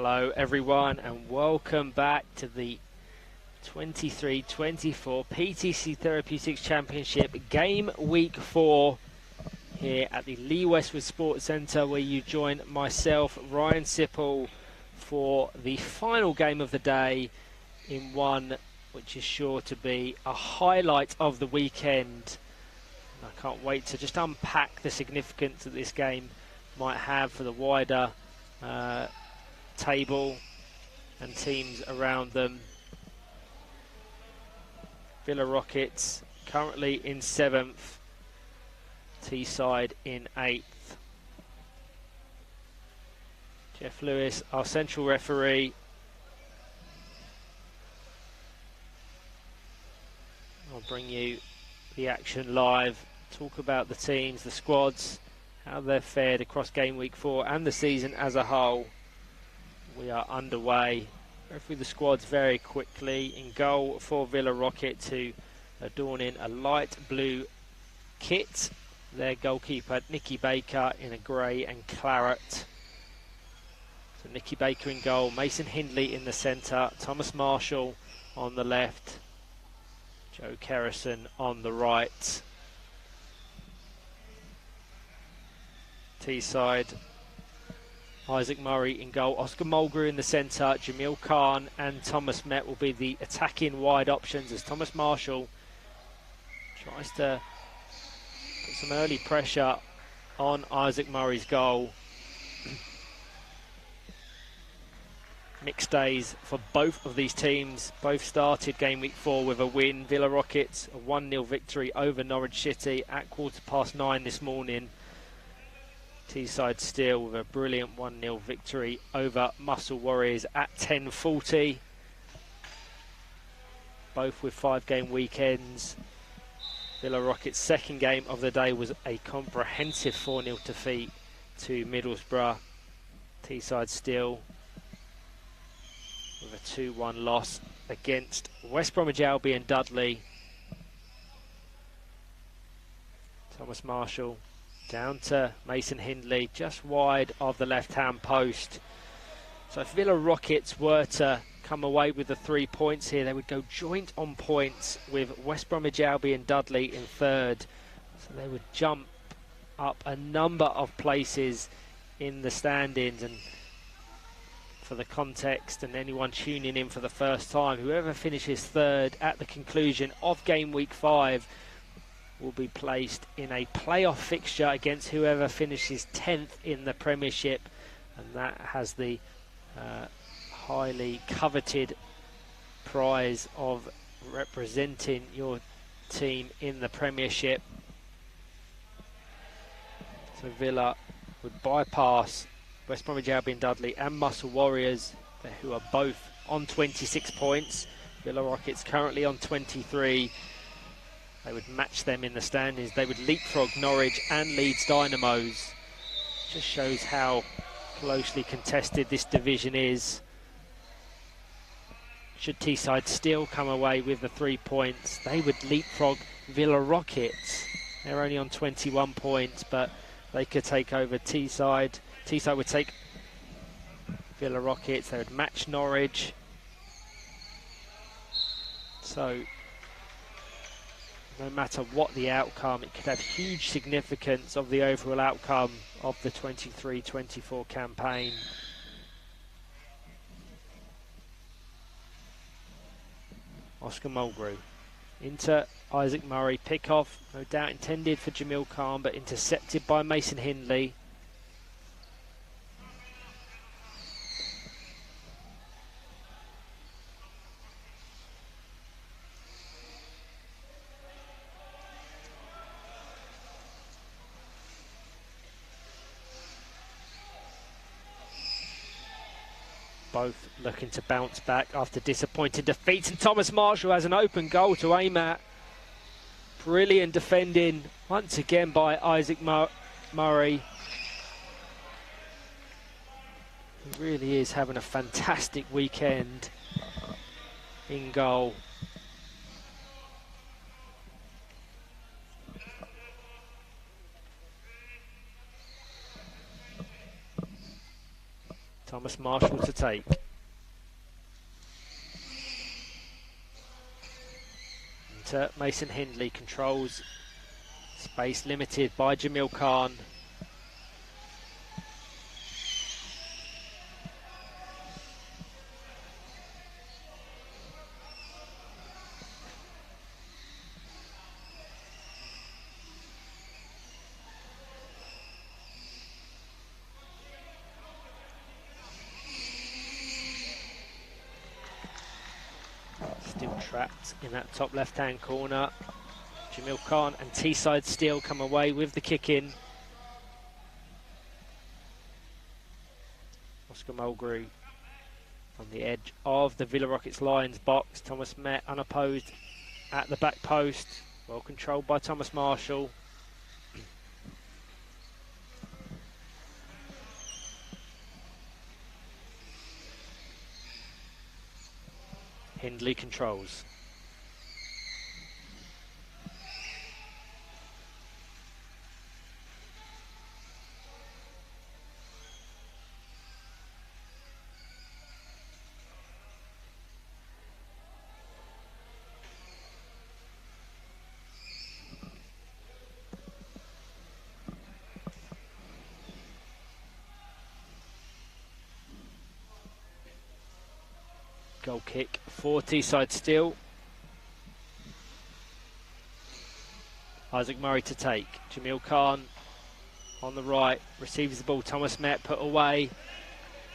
Hello everyone and welcome back to the 23-24 PTC Therapeutics Championship game week 4 here at the Lee Westwood Sports Centre, where you join myself, Ryan Sipple, for the final game of the day in one which is sure to be a highlight of the weekend. And I can't wait to just unpack the significance that this game might have for the wider table and teams around them. Villa Rockets currently in 7th, Teesside in 8th. Jeff Lewis, our central referee. I'll bring you the action live, talk about the teams, the squads, how they've fared across game week 4 and the season as a whole. We are underway. Go through the squads very quickly. In goal for Villa Rockets, who adorn in a light blue kit. Their goalkeeper, Nicky Baker, in a grey and claret. So Nicky Baker in goal, Mason Hindley in the centre, Thomas Marshall on the left, Joe Kerrison on the right. Teesside, Isaac Murray in goal, Oscar Mulgrew in the centre, Jamil Khan and Thomas Met will be the attacking wide options as Thomas Marshall tries to put some early pressure on Isaac Murray's goal. Mixed days for both of these teams. Both started game week 4 with a win. Villa Rockets a 1-0 victory over Norwich City at 9:15 this morning. Teesside still with a brilliant 1-0 victory over Muscle Warriors at 10:40. Both with 5-game weekends. Villa Rockets' second game of the day was a comprehensive 4-0 defeat to Middlesbrough. Teesside still with a 2-1 loss against West Bromwich Albion Dudley. Thomas Marshall down to Mason Hindley, just wide of the left-hand post. So if Villa Rockets were to come away with the 3 points here, they would go joint on points with West Bromwich Albion Dudley in 3rd. So they would jump up a number of places in the standings. And for the context and anyone tuning in for the first time, whoever finishes 3rd at the conclusion of game week 5 will be placed in a playoff fixture against whoever finishes 10th in the Premiership, and that has the highly coveted prize of representing your team in the Premiership. So Villa would bypass West Bromwich Albion Dudley and Muscle Warriors, who are both on 26 points. Villa Rockets currently on 23. They would match them in the standings. They would leapfrog Norwich and Leeds Dynamos. Just shows how closely contested this division is. Should Teesside still come away with the 3 points, they would leapfrog Villa Rockets. They're only on 21 points, but they could take over Teesside. Teesside would take Villa Rockets. They would match Norwich. So no matter what the outcome, it could have huge significance of the overall outcome of the 23-24 campaign. Oscar Mulgrew into Isaac Murray, pick off, no doubt intended for Jamil Khan, but intercepted by Mason Hindley. Both looking to bounce back after disappointing defeats, and Thomas Marshall has an open goal to aim at. Brilliant defending once again by Isaac Murray. He really is having a fantastic weekend in goal. Thomas Marshall to take. Into Mason Hindley, controls space limited by Jamil Khan. Still trapped in that top left-hand corner. Jamil Khan and Teesside still come away with the kick in. Oscar Mulgrew on the edge of the Villa Rockets Lions box. Thomas Met unopposed at the back post. Well controlled by Thomas Marshall. Hindley controls. Goal kick for Teesside still. Isaac Murray to take. Jamil Khan on the right, receives the ball. Thomas Met put away.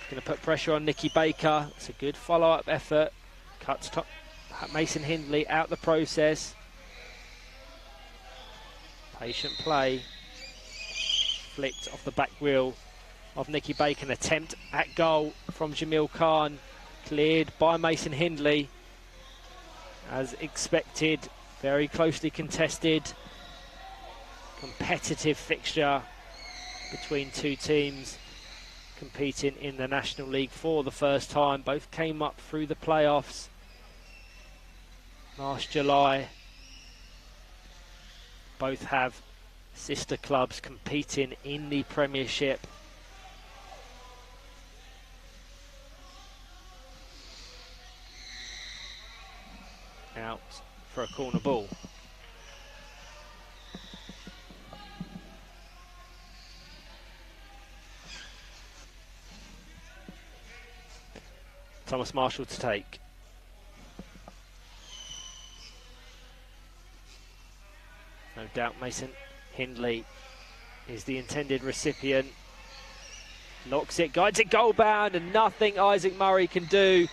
Going to put pressure on Nicky Baker. It's a good follow-up effort. Cuts Mason Hindley out the process. Patient play. Flicked off the back wheel of Nicky Baker. An attempt at goal from Jamil Khan. Cleared by Mason Hindley. As expected, very closely contested. Competitive fixture between two teams competing in the National League for the first time. Both came up through the playoffs last July. Both have sister clubs competing in the Premiership. Out for a corner ball. Thomas Marshall to take. No doubt Mason Hindley is the intended recipient. Locks it, guides it goal bound, and nothing Isaac Murray can do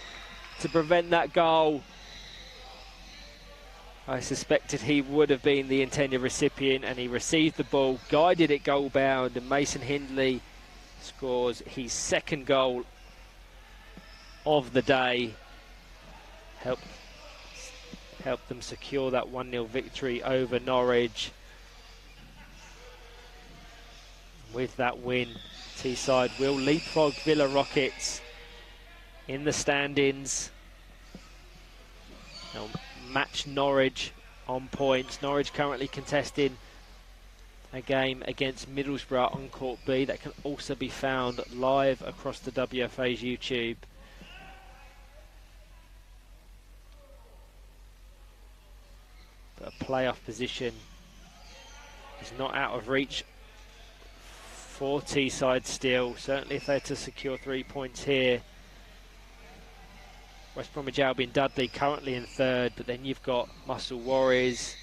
to prevent that goal. I suspected he would have been the intended recipient, and he received the ball, guided it goal bound, and Mason Hindley scores his second goal of the day. Helped them secure that 1-0 victory over Norwich. With that win, Teesside will leapfrog Villa Rockets in the standings. They'll match Norwich on points. Norwich currently contesting a game against Middlesbrough on Court B that can also be found live across the WFA's YouTube. But a playoff position is not out of reach for Teesside still. Certainly if they're to secure 3 points here. West Bromwich Albion Dudley currently in third, but then you've got Muscle Warriors,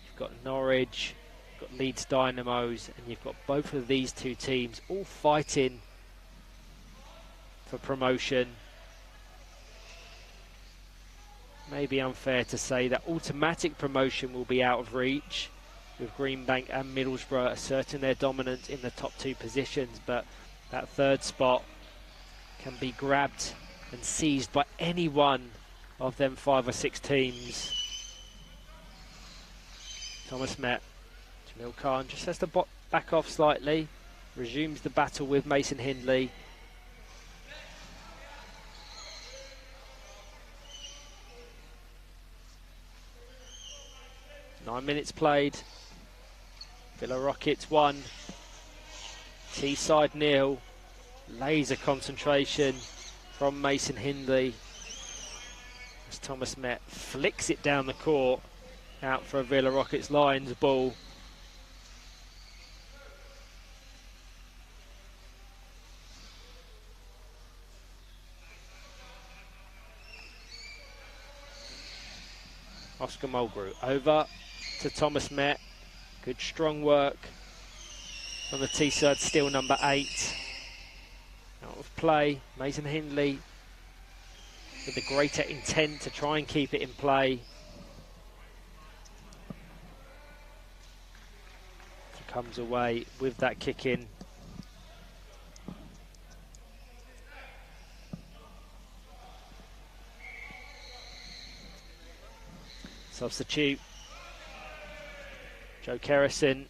you've got Norwich, you've got Leeds Dynamos, and you've got both of these two teams all fighting for promotion. Maybe unfair to say that automatic promotion will be out of reach, with Greenbank and Middlesbrough asserting their dominance in the top two positions, but that third spot can be grabbed and seized by any one of them 5 or 6 teams. Thomas Met. Jamil Khan just has to back off slightly. Resumes the battle with Mason Hindley. Nine minutes played. Villa Rockets 1. Teesside 0. laser concentration from Mason Hindley as Thomas Met flicks it down the court out for a Villa Rockets Lions ball. Oscar Mulgrew over to Thomas Met. Good strong work on the Teesside steal number 8. Out of play, Mason Hindley with a greater intent to try and keep it in play. He comes away with that kick in. Substitute. Joe Kerrison,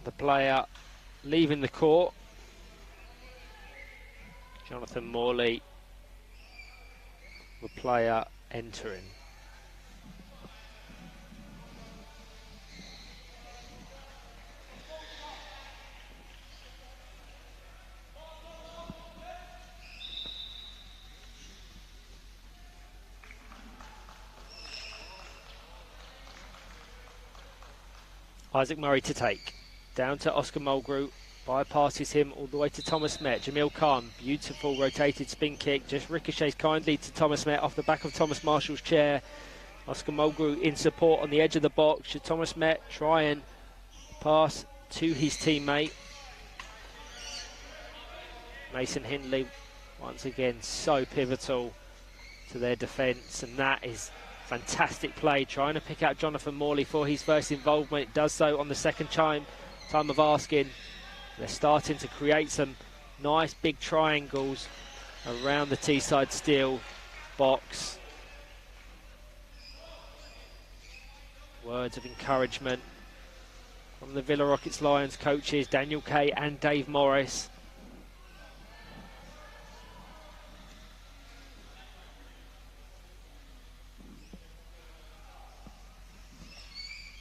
the player, leaving the court. Jonathan Morley, the player, entering. Isaac Murray to take. Down to Oscar Mulgrew. Bypasses him all the way to Thomas Met. Jamil Khan, beautiful rotated spin kick. Just ricochets kindly to Thomas Met off the back of Thomas Marshall's chair. Oscar Mulgrew in support on the edge of the box. Should Thomas Met try and pass to his teammate? Mason Hindley, once again, so pivotal to their defence. And that is fantastic play, trying to pick out Jonathan Morley for his first involvement. It does so on the second time of asking. They're starting to create some nice big triangles around the Teesside steel box. Words of encouragement from the Villa Rockets Lions coaches, Daniel Kay and Dave Morris.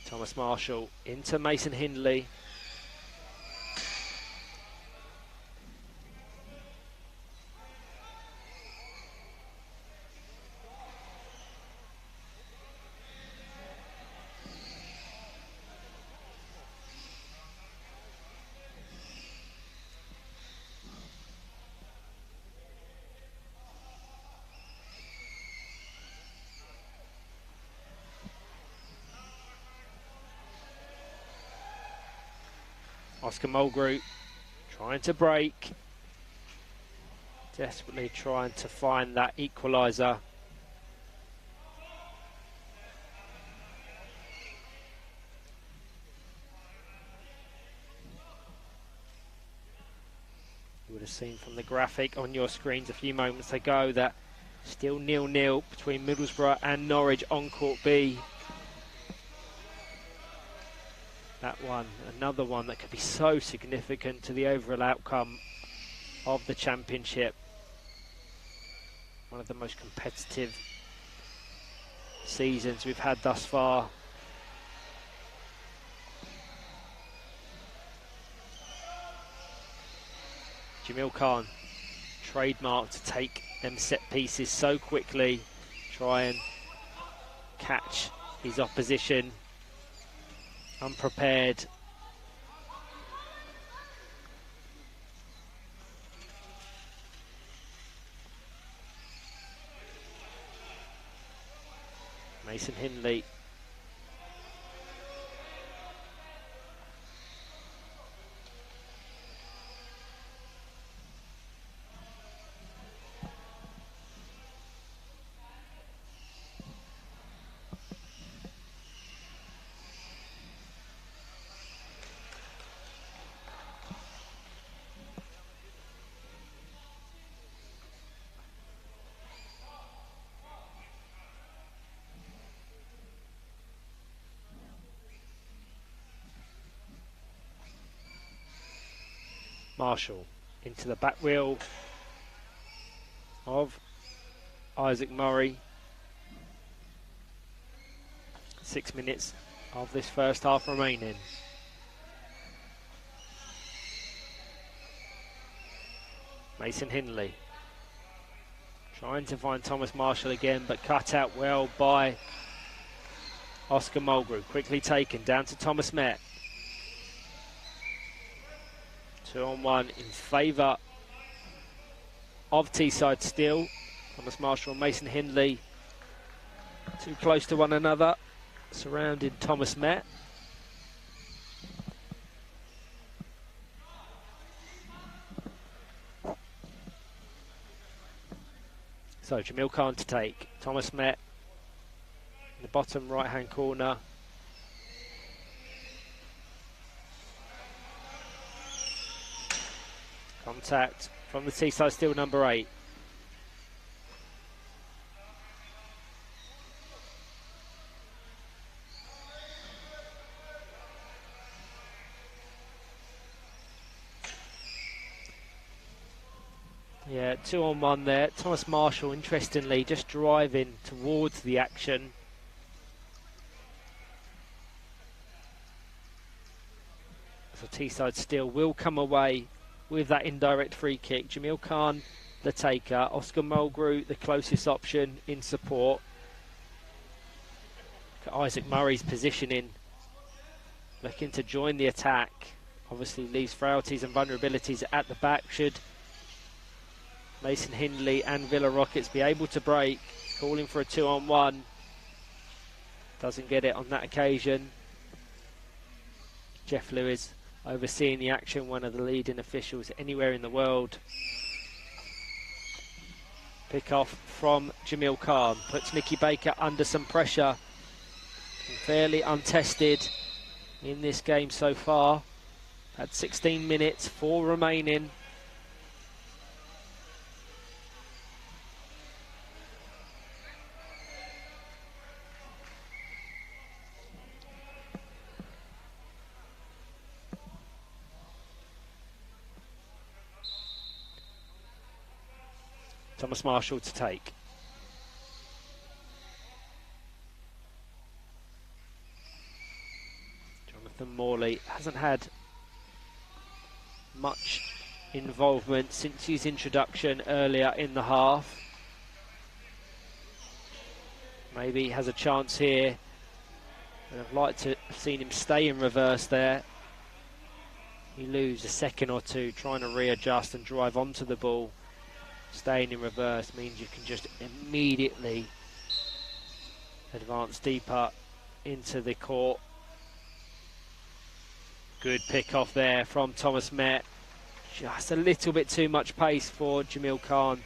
Thomas Marshall into Mason Hindley. Oscar Mulgrew trying to break, desperately trying to find that equaliser. You would have seen from the graphic on your screens a few moments ago that still 0-0 between Middlesbrough and Norwich on Court B. That one, another one that could be so significant to the overall outcome of the championship. One of the most competitive seasons we've had thus far. Jamil Khan, trademark to take them set pieces so quickly, try and catch his opposition unprepared. Mason Hindley. Marshall into the back wheel of Isaac Murray. 6 minutes of this first half remaining. Mason Hindley trying to find Thomas Marshall again, but cut out well by Oscar Mulgrew. Quickly taken down to Thomas Met. 2-on-1 in favour of Teesside still. Thomas Marshall and Mason Hindley too close to one another, surrounding Thomas Met. So Jamil Khan to take. Thomas Met in the bottom right hand corner. Contact from the Teesside still number 8. Yeah, 2-on-1 there. Thomas Marshall, interestingly, just driving towards the action. So Teesside still will come away with that indirect free kick. Jamil Khan, the taker. Oscar Mulgrew, the closest option in support. Isaac Murray's positioning, looking to join the attack. Obviously leaves frailties and vulnerabilities at the back. Should Mason Hindley and Villa Rockets be able to break? Calling for a 2-on-1. Doesn't get it on that occasion. Jeff Lewis overseeing the action, one of the leading officials anywhere in the world. Pick off from Jamil Khan. Puts Nicky Baker under some pressure. Fairly untested in this game so far. Had 16 minutes, 4 remaining. Thomas Marshall to take. Jonathan Morley hasn't had much involvement since his introduction earlier in the half. Maybe he has a chance here. I'd like to have seen him stay in reverse there. You lose a second or two trying to readjust and drive onto the ball. Staying in reverse means you can just immediately advance deeper into the court. Good pick off there from Thomas Met. Just a little bit too much pace for Jamil Khan.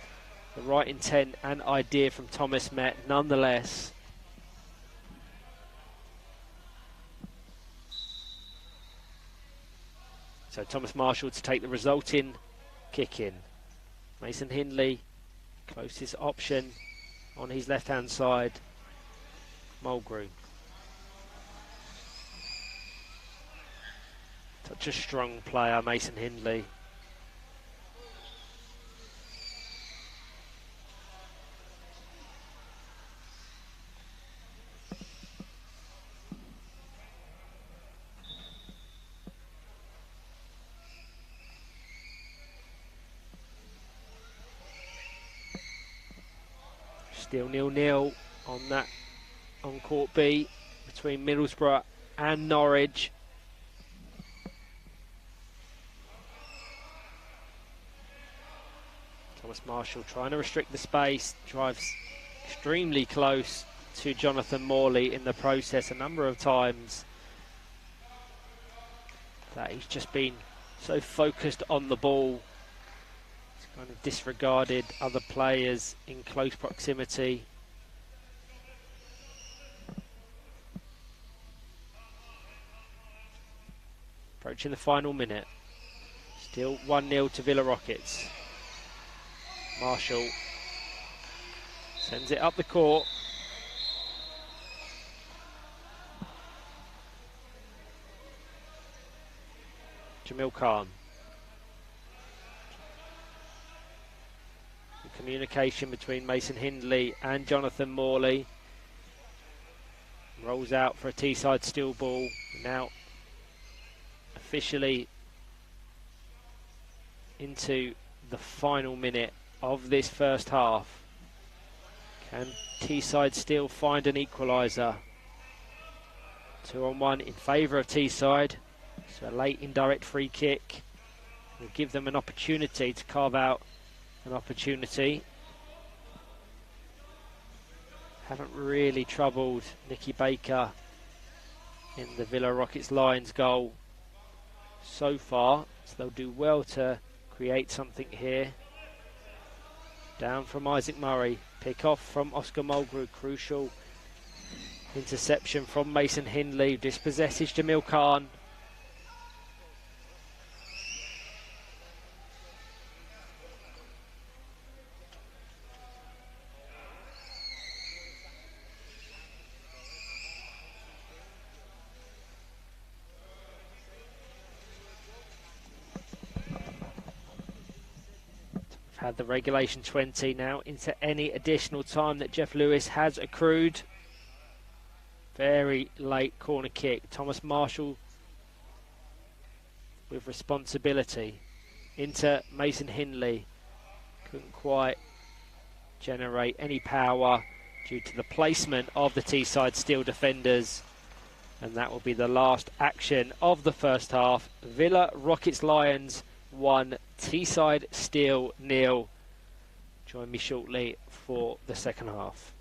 The right intent and idea from Thomas Met nonetheless. So Thomas Marshall to take the resulting kick in. Mason Hindley, closest option on his left-hand side. Mulgrew. Such a strong player, Mason Hindley. Still 0-0 on that on court B between Middlesbrough and Norwich. Thomas Marshall trying to restrict the space, drives extremely close to Jonathan Morley in the process a number of times. That he's just been so focused on the ball. Kind of disregarded other players in close proximity. Approaching the final minute. Still 1-0 to Villa Rockets. Marshall sends it up the court. Jamil Khan. Communication between Mason Hindley and Jonathan Morley. Rolls out for a Teesside still ball. Now officially into the final minute of this first half. Can Teesside still find an equaliser? 2-on-1 in favour of Teesside. So a late indirect free kick will give them an opportunity to carve out an opportunity. Haven't really troubled Nicky Baker in the Villa Rockets Lions goal so far, so they'll do well to create something here. Down from Isaac Murray, pick off from Oscar Mulgrew, crucial interception from Mason Hindley, dispossesses Jamil Khan. Had the regulation 20 now into any additional time that Jeff Lewis has accrued. Very late corner kick. Thomas Marshall with responsibility into Mason Hindley. Couldn't quite generate any power due to the placement of the Teesside Steel defenders. And that will be the last action of the first half. Villa Rockets Lions 1, Teesside Steel 0. Join me shortly for the second half.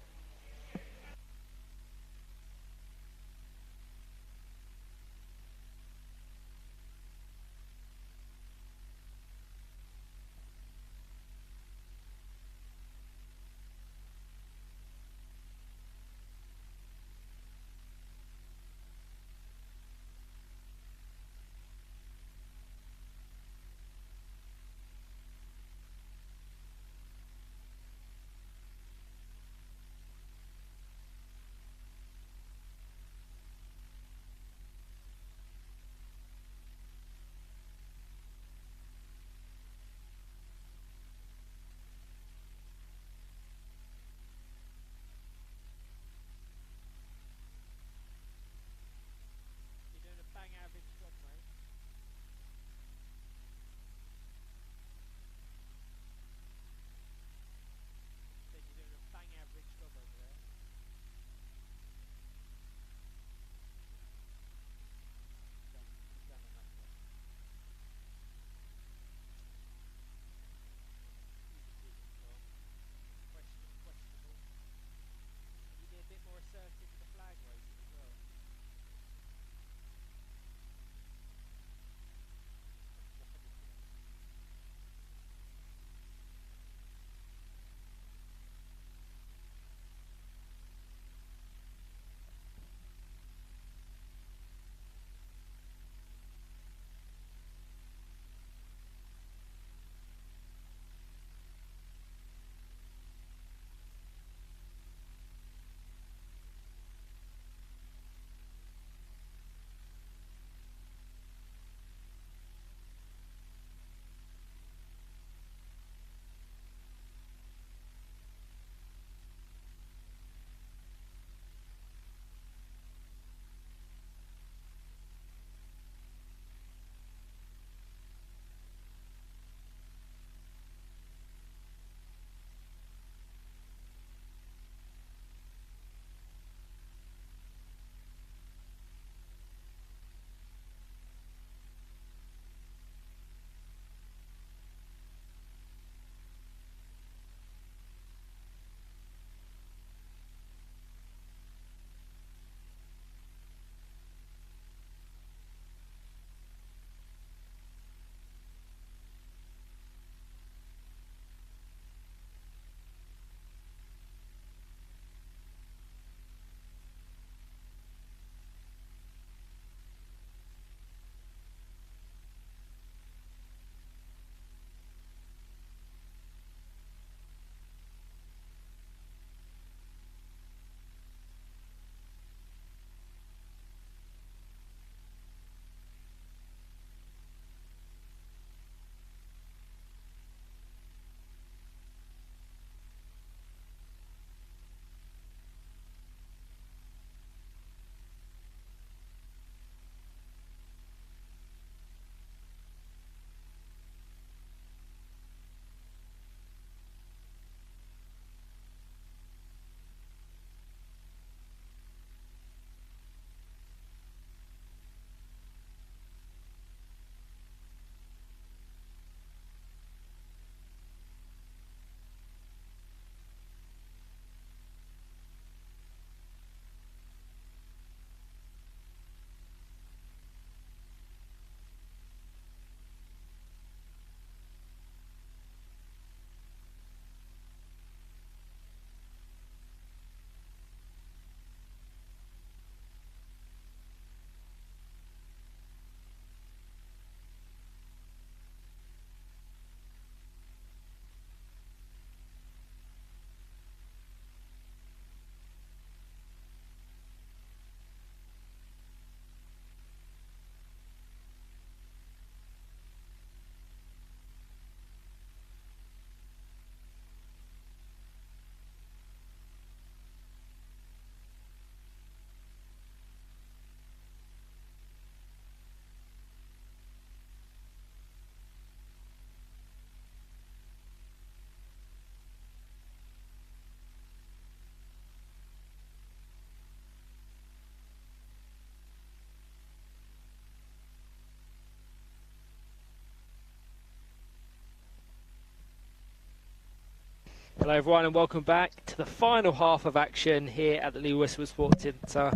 Hello everyone and welcome back to the final half of action here at the Lee Westwood Sports Centre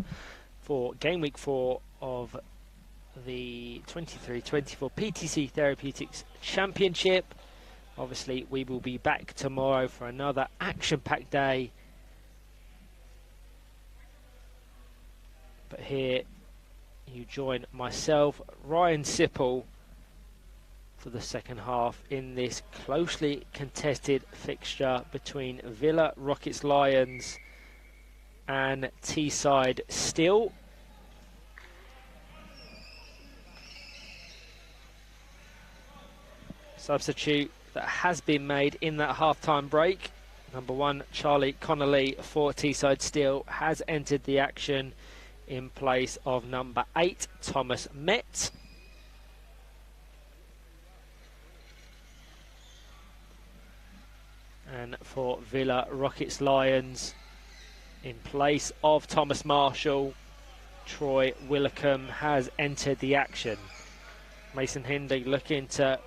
for game week 4 of the 23-24 PTC Therapeutics Championship. Obviously we will be back tomorrow for another action-packed day. But here you join myself, Ryan Sipple, for the second half in this closely contested fixture between Villa Rockets Lions and Teesside Steel. Substitute that has been made in that half-time break. Number 1, Charlie Connolly for Teesside Steel has entered the action in place of number 8, Thomas Metz. And for Villa Rockets Lions, in place of Thomas Marshall, Troy Willicombe has entered the action. Mason Hindley looking to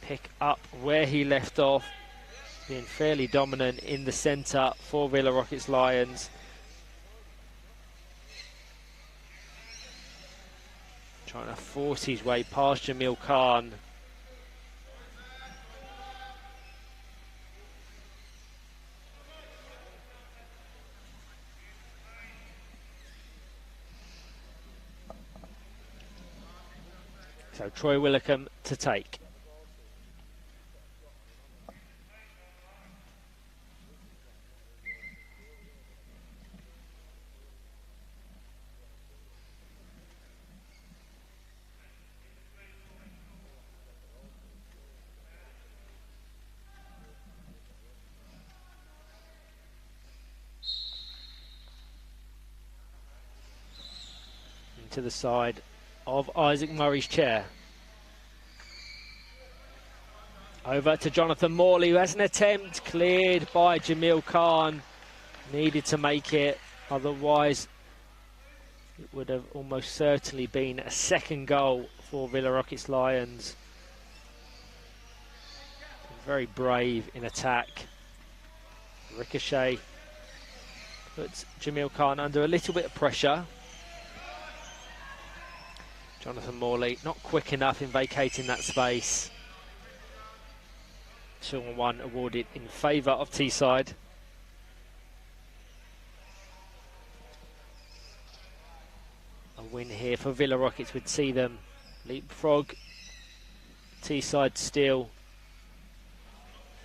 pick up where he left off, being fairly dominant in the centre for Villa Rockets Lions. Trying to force his way past Jamil Khan. So Troy Willicombe to take. Into the side of Isaac Murray's chair. Over to Jonathan Morley, who has an attempt cleared by Jamil Khan. Needed to make it, otherwise it would have almost certainly been a second goal for Villa Rockets Lions. Very brave in attack. Ricochet puts Jamil Khan under a little bit of pressure. Jonathan Morley not quick enough in vacating that space. 2-1 awarded in favour of Teesside. A win here for Villa Rockets would see them leapfrog Teesside Steel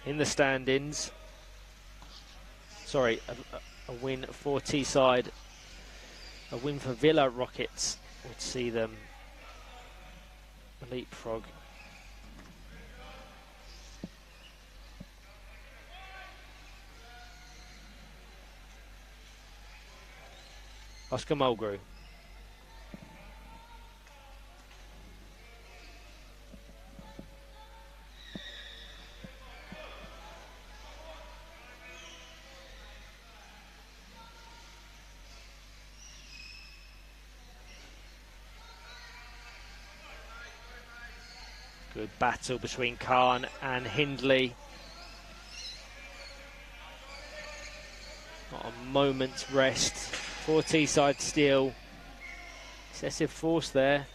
in the standings. Sorry, a win for Teesside. A win for Villa Rockets would see them leapfrog Oscar Mulgrew. Good battle between Khan and Hindley. Not a moment's rest for Teesside Steel. Excessive force there.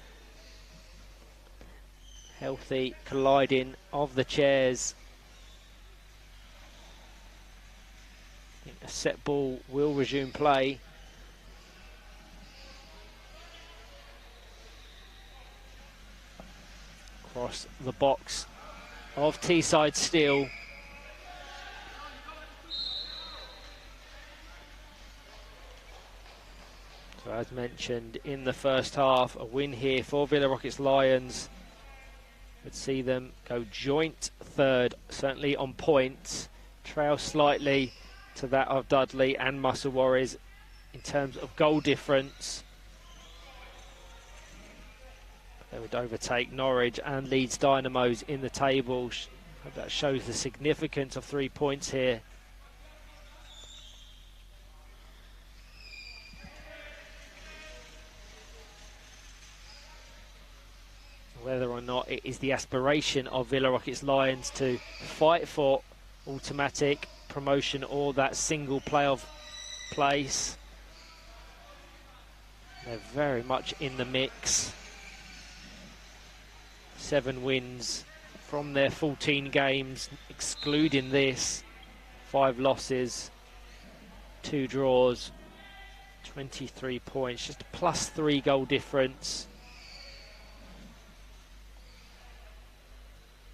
Healthy colliding of the chairs. I think a set ball will resume play. Across the box of Teesside Steel. So as mentioned in the first half, a win here for Villa Rockets Lions would see them go joint third, certainly on points, trail slightly to that of Dudley and Muscle Warriors in terms of goal difference. They would overtake Norwich and Leeds Dynamos in the table. That shows the significance of 3 points here. Whether or not it is the aspiration of Villa Rockets Lions to fight for automatic promotion or that single playoff place. They're very much in the mix. 7 wins from their 14 games, excluding this. 5 losses, 2 draws, 23 points, just a +3 goal difference.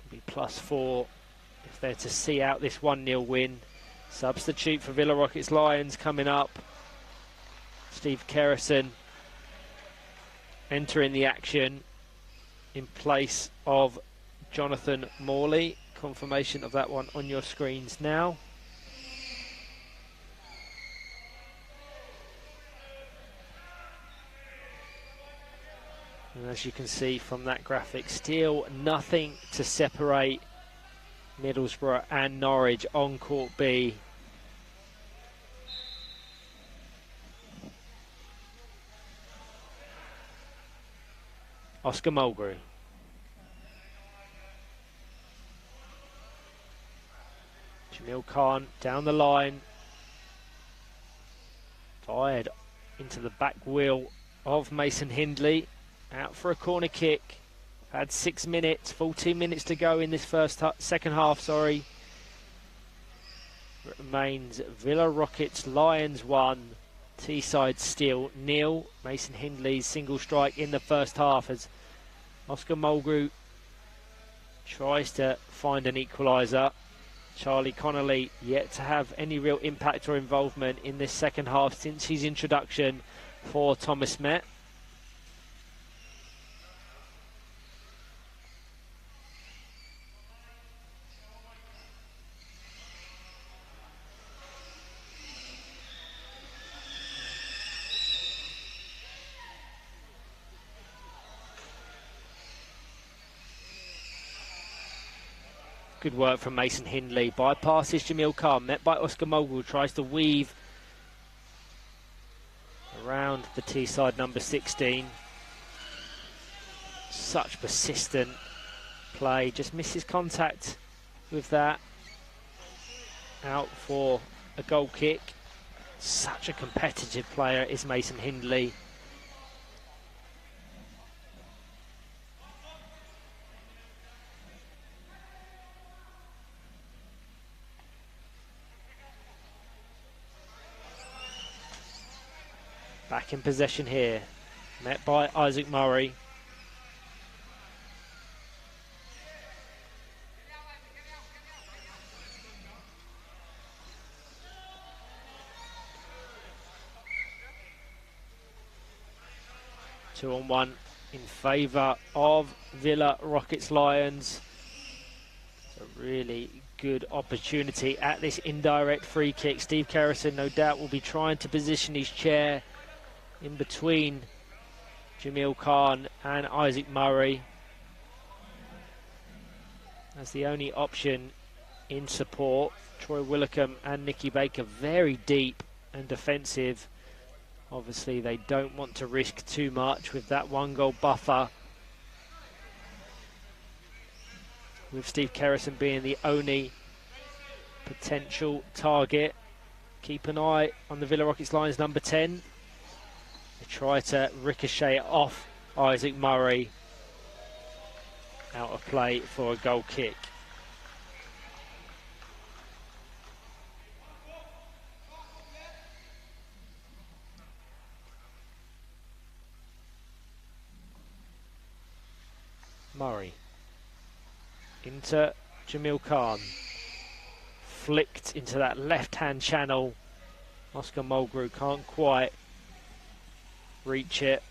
Be +4 if they're to see out this 1-0 win. Substitute for Villa Rockets Lions coming up. Steve Kerrison entering the action in place of Jonathan Morley. Confirmation of that one on your screens now. And as you can see from that graphic, still nothing to separate Middlesbrough and Norwich on Court B. Oscar Mulgrew. Jamil Khan down the line. Fired into the back wheel of Mason Hindley. Out for a corner kick. Had 6 minutes, 14 minutes to go in this second half. It remains Villa Rockets Lions 1, Teesside still 0. Mason Hindley's single strike in the first half as Oscar Mulgrew tries to find an equaliser. Charlie Connolly yet to have any real impact or involvement in this second half since his introduction for Thomas Met. Good work from Mason Hindley. Bypasses Jamil Khan, met by Oscar Mulgrew, tries to weave around the Teesside number 16. Such persistent play, just misses contact with that. Out for a goal kick. Such a competitive player is Mason Hindley. Back in possession here, met by Isaac Murray. Two on one in favour of Villa Rockets Lions. It's a really good opportunity at this indirect free kick. Steve Kerrison no doubt will be trying to position his chair in between Jamil Khan and Isaac Murray as the only option in support. Troy Willicombe and Nicky Baker very deep and defensive. Obviously they don't want to risk too much with that 1-goal buffer, with Steve Kerrison being the only potential target. Keep an eye on the Villa Rockets Lions number 10. They try to ricochet it off Isaac Murray. Out of play for a goal kick. Murray into Jamil Khan. Flicked into that left-hand channel. Oscar Mulgrew can't quite reach it.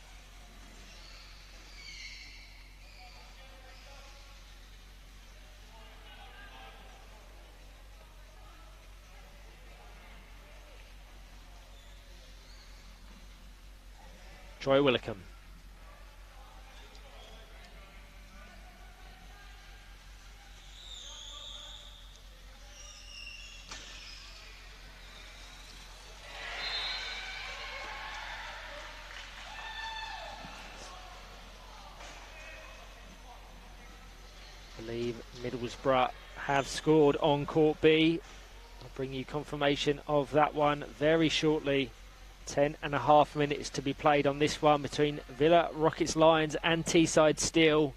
Troy Willicombe. I believe Middlesbrough have scored on Court B. I'll bring you confirmation of that one very shortly. 10.5 minutes to be played on this one between Villa Rockets Lions and Teesside Steel.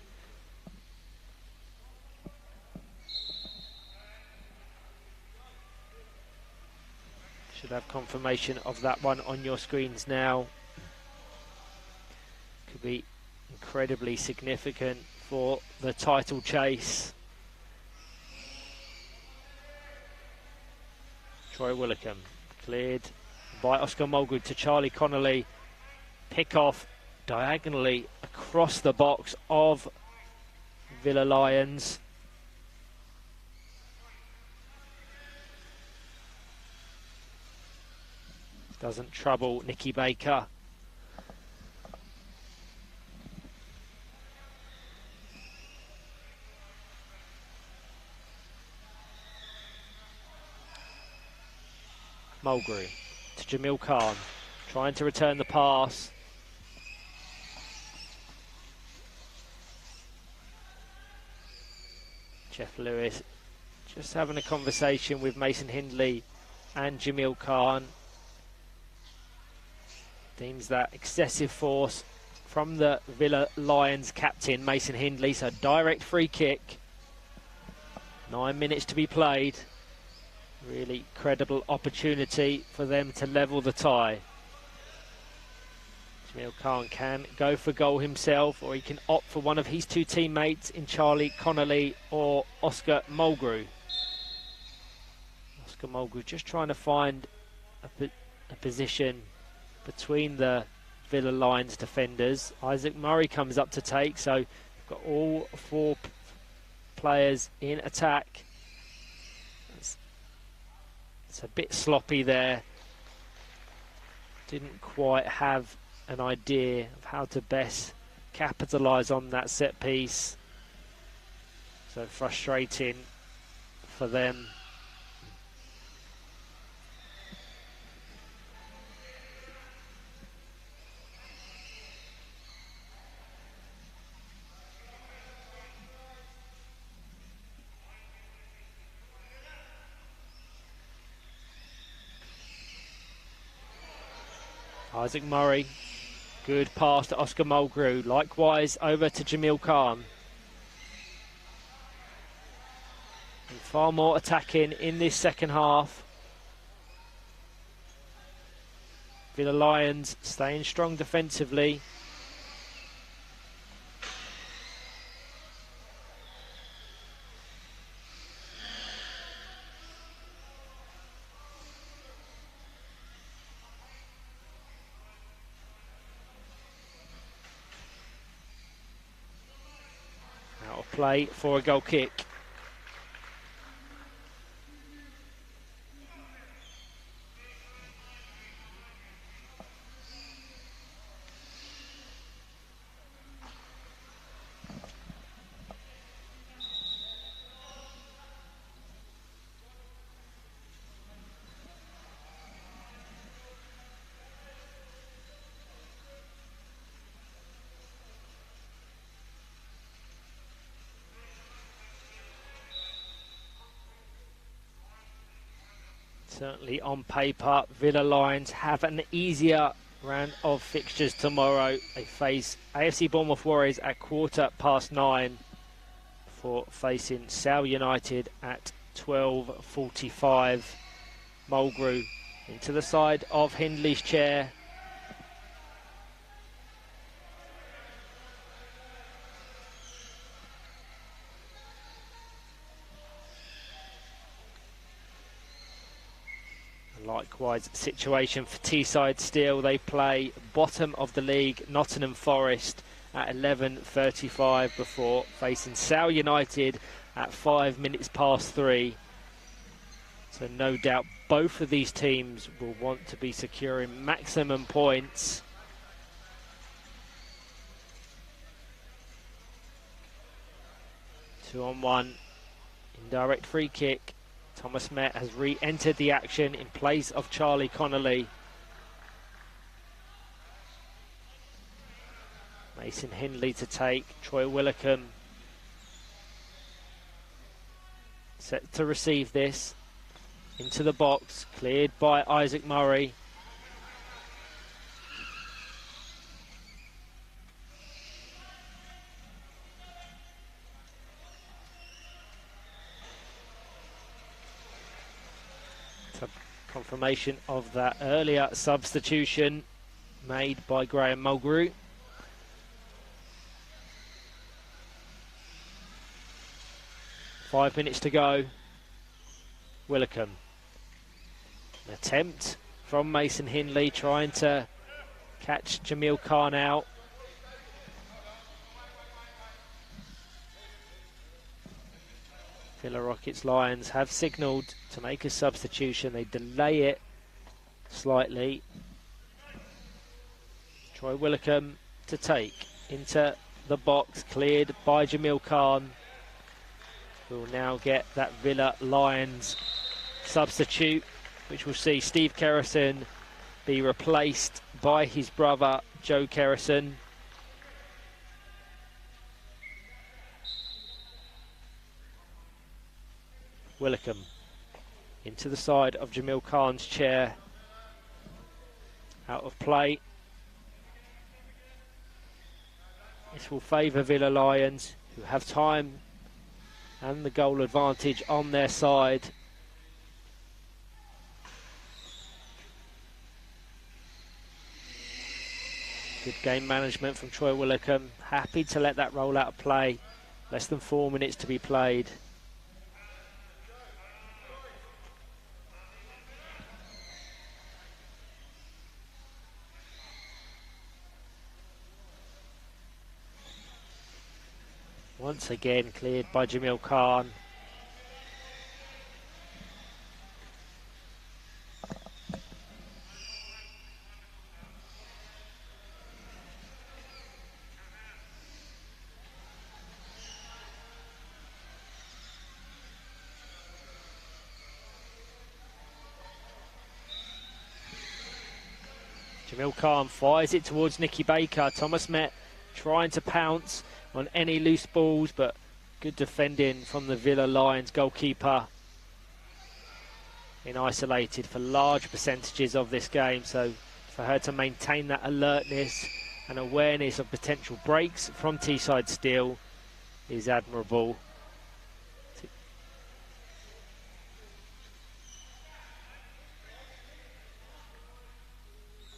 Should have confirmation of that one on your screens now. Could be incredibly significant for the title chase. Troy Willicombe cleared by Oscar Mulgrew to Charlie Connolly. Pick off diagonally across the box of Villa Lions. Doesn't trouble Nicky Baker. Mulgrew to Jamil Khan, trying to return the pass. Jeff Lewis just having a conversation with Mason Hindley and Jamil Khan. Deems that excessive force from the Villa Lions captain Mason Hindley, so direct free kick. 9 minutes to be played. Really credible opportunity for them to level the tie. Jamil Khan can go for goal himself, or he can opt for one of his two teammates in Charlie Connolly or Oscar Mulgrew. Oscar Mulgrew just trying to find a position between the Villa Lions defenders. Isaac Murray comes up to take, so we've got all four players in attack. It's a bit sloppy there. Didn't quite have an idea of how to best capitalise on that set piece. So frustrating for them. Isaac Murray, good pass to Oscar Mulgrew, likewise over to Jamil Khan. And far more attacking in this second half. Villa Lions staying strong defensively. Play for a goal kick. Certainly on paper, Villa Lions have an easier round of fixtures tomorrow. They face AFC Bournemouth Warriors at 9:15 before facing Sale United at 12:45. Mulgrew into the side of Hindley's chair. Likewise situation for Teesside Steel. They play bottom of the league Nottingham Forest at 11:35 before facing Sale United at 5 minutes past 3. So no doubt both of these teams will want to be securing maximum points. Two on one, indirect free kick. Thomas Met has re-entered the action in place of Charlie Connolly. Mason Hindley to take, Troy Willicombe set to receive this. into the box, cleared by Isaac Murray. Confirmation of that earlier substitution made by Graham Mulgrew. Five minutes to go. Willicombe. An attempt from Mason Hindley trying to catch Jamil Khan out. Villa Rockets Lions have signalled to make a substitution. They delay it slightly. Troy Willicombe to take into the box, cleared by Jamil Khan. We'll now get that Villa Lions substitute, which will see Steve Kerrison be replaced by his brother Joe Kerrison. Willicombe into the side of Jamil Khan's chair. Out of play. This will favour Villa Lions, who have time and the goal advantage on their side. Good game management from Troy Willicombe. Happy to let that roll out of play. Less than 4 minutes to be played. Once again cleared by Jamil Khan. Jamil Khan fires it towards Nicky Baker. Thomas Met trying to pounce on any loose balls, but good defending from the Villa Lions goalkeeper. Been isolated for large percentages of this game, so for her to maintain that alertness and awareness of potential breaks from Teesside Steel is admirable.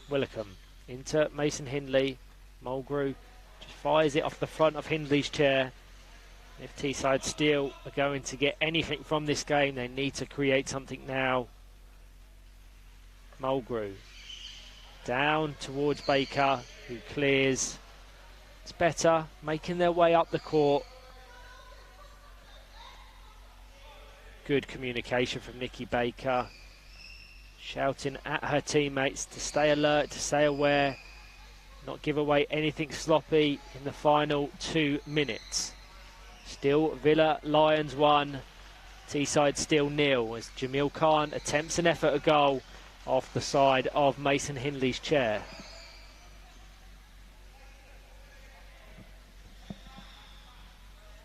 Willicombe into Mason Hindley. Mulgrew just fires it off the front of Hindley's chair. If Teesside Steel are going to get anything from this game, they need to create something now. Mulgrew down towards Baker, who clears. It's better, making their way up the court. Good communication from Nicky Baker, shouting at her teammates to stay alert, to stay aware, not give away anything sloppy in the final 2 minutes. Still Villa Lions 1, Teesside Steel 0, as Jamil Khan attempts an effort, a goal off the side of Mason Hindley's chair.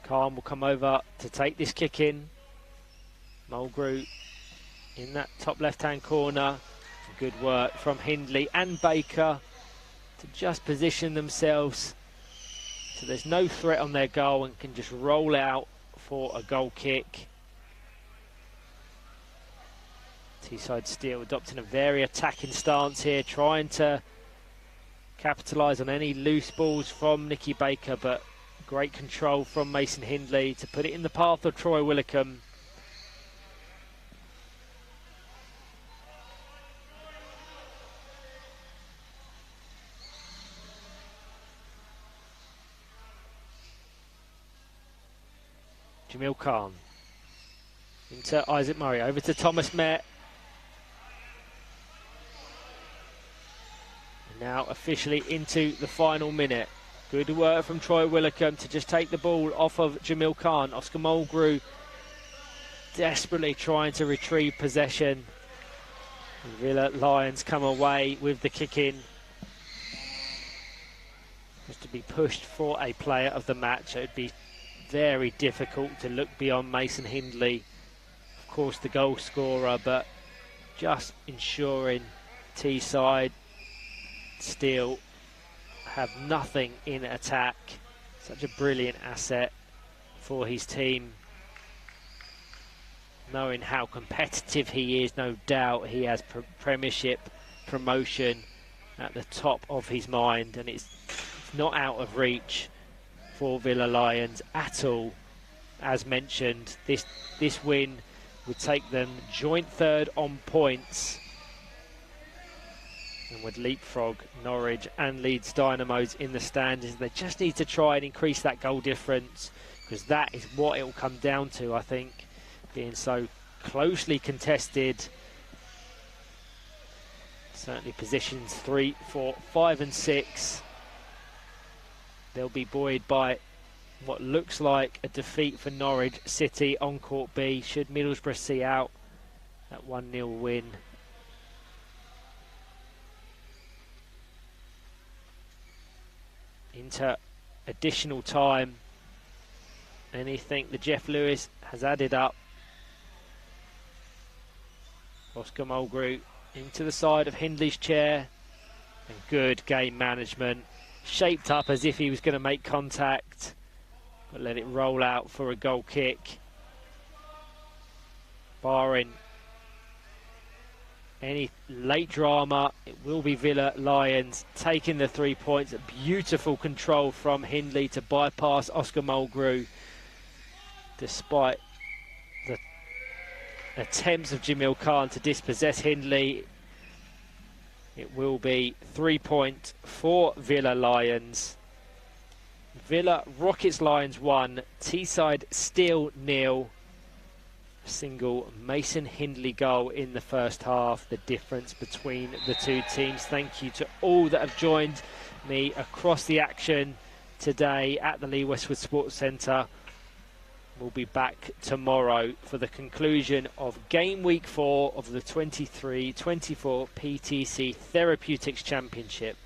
Khan will come over to take this kick in. Mulgrew in that top left-hand corner. Good work from Hindley and Baker to just position themselves so there's no threat on their goal and can just roll out for a goal kick. Teesside Steel adopting a very attacking stance here, trying to capitalise on any loose balls from Nicky Baker, but great control from Mason Hindley to put it in the path of Troy Willicombe. Jamil Khan into Isaac Murray, over to Thomas Met. And now officially into the final minute. Good work from Troy Willicombe to just take the ball off of Jamil Khan. Oscar Mulgrew desperately trying to retrieve possession. And Villa Lions come away with the kick in. Just to be pushed for a player of the match. It would be very difficult to look beyond Mason Hindley. Of course, the goal scorer, but just ensuring Teesside still have nothing in attack. Such a brilliant asset for his team. Knowing how competitive he is, no doubt he has Premiership promotion at the top of his mind, and it's not out of reach for Villa Lions at all. As mentioned, this win would take them joint third on points and would leapfrog Norwich and Leeds Dynamos in the standings. They just need to try and increase that goal difference, because that is what it will come down to, I think, being so closely contested. Certainly positions 3, 4, 5 and 6. They'll be buoyed by what looks like a defeat for Norwich City on Court B, should Middlesbrough see out that 1-0 win. Into additional time. Anything that Jeff Lewis has added up. Oscar Mulgrew into the side of Hindley's chair, and good game management. Shaped up as if he was going to make contact, but let it roll out for a goal kick. Barring any late drama, it will be Villa Lions taking the 3 points. A beautiful control from Hindley to bypass Oscar Mulgrew, despite the attempts of Jamil Khan to dispossess Hindley. It will be 3 points for Villa Lions. Villa Rockets Lions 1, Teesside still 0. Single Mason Hindley goal in the first half, the difference between the two teams. Thank you to all that have joined me across the action today at the Lee Westwood Sports Centre. We'll be back tomorrow for the conclusion of game week 4 of the 23-24 PTC Therapeutics Championship.